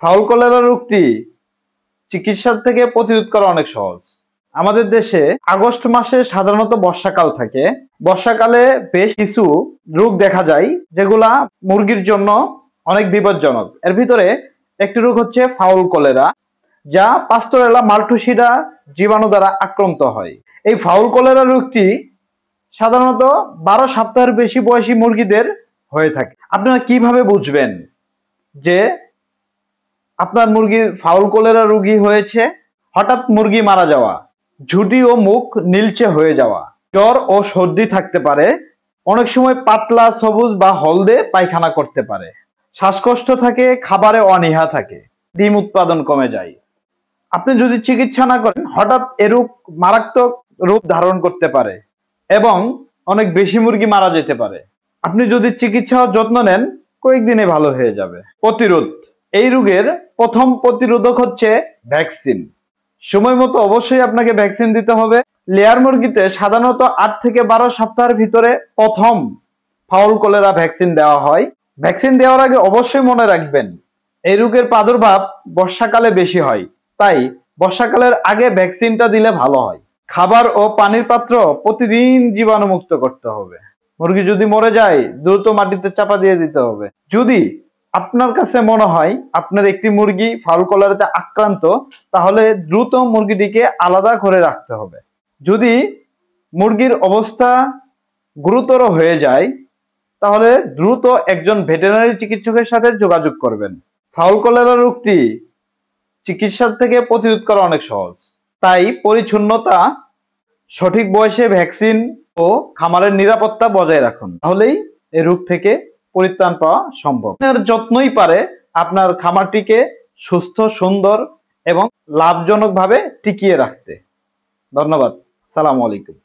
Fowl cholera রোগটি চিকিৎসার থেকে প্রতিরোধ করা অনেক সহজ। আমাদের দেশে আগস্ট মাসে সাধারণত বর্ষাকাল থাকে। বর্ষাকালে বেশ কিছু রোগ দেখা যায় যেগুলা মুরগির জন্য অনেক বিপজ্জনক। এর ভিতরে একটি রোগ হচ্ছে ফাউল কলেরা, যা পাস্টোরেলা মাল্টুসিডা জীবাণু দ্বারা আক্রান্ত হয়। এই ফাউল কলেরা রোগটি সাধারণত 12 সপ্তাহের বেশি বয়সী মুরগিদের হয়ে থাকে। আপনারা কিভাবে বুঝবেন যে আপনার মুরগির ফাউল কলেরা রোগী হয়েছে? হঠাৎ মুরগি মারা যাওয়া, ঝুঁটি ও মুখ নীলচে হয়ে যাওয়া, জ্বর ও সর্দি থাকতে পারে, অনেক সময় পাতলা সবুজ বা হলদে পায়খানা করতে পারে, শ্বাসকষ্ট থাকে, খাবারে অনীহা থাকে, ডিম উৎপাদন কমে যায়। আপনি যদি চিকিৎসা না করেন হঠাৎ এরূপ মারাত্মক রূপ ধারণ করতে পারে এবং অনেক বেশি মুরগি মারা যেতে পারে। আপনি যদি চিকিৎসা ও যত্ন নেন কয়েকদিনে ভালো হয়ে যাবে। প্রতিরোধ, এই রোগের প্রথম প্রতিরোধক হচ্ছে ভ্যাকসিন। সময় মতো অবশ্যই আপনাকে ভ্যাকসিন দিতে হবে। লেয়ার মুরগিতে সাধারণত 8 থেকে 12 সপ্তাহের ভিতরে প্রথম ফাউল কলেরা ভ্যাকসিন দেওয়া হয়। ভ্যাকসিন দেওয়ার আগে অবশ্যই মনে রাখবেন এই রোগের প্রাদুর্ভাব বর্ষাকালে বেশি হয়, তাই বর্ষাকালের আগে ভ্যাকসিনটা দিলে ভালো হয়। খাবার ও পানির পাত্র প্রতিদিন জীবাণুমুক্ত করতে হবে। মুরগি যদি মরে যায় দ্রুত মাটিতে চাপা দিয়ে দিতে হবে। যদি আপনার কাছে মনে হয় আপনার একটি মুরগি ফাউল কলেরাতে আক্রান্ত, তাহলে দ্রুত মুরগিটিকে আলাদা করে রাখতে হবে। যদি মুরগির অবস্থা গুরুতর হয়ে যায় তাহলে দ্রুত একজন ভেটেরিনারি চিকিৎসকের সাথে যোগাযোগ করবেন। ফাউল কলেরা রোগটি চিকিৎসার থেকে প্রতিরোধ করা অনেক সহজ, তাই পরিচ্ছন্নতা, সঠিক বয়সে ভ্যাকসিন ও খামারের নিরাপত্তা বজায় রাখুন, তাহলেই এই রোগ থেকে পরিত্রাণ পাওয়া সম্ভব। আপনার যত্নই পারে আপনার খামারটিকে সুস্থ, সুন্দর এবং লাভজনকভাবে টিকিয়ে রাখতে। ধন্যবাদ। আসসালামু আলাইকুম।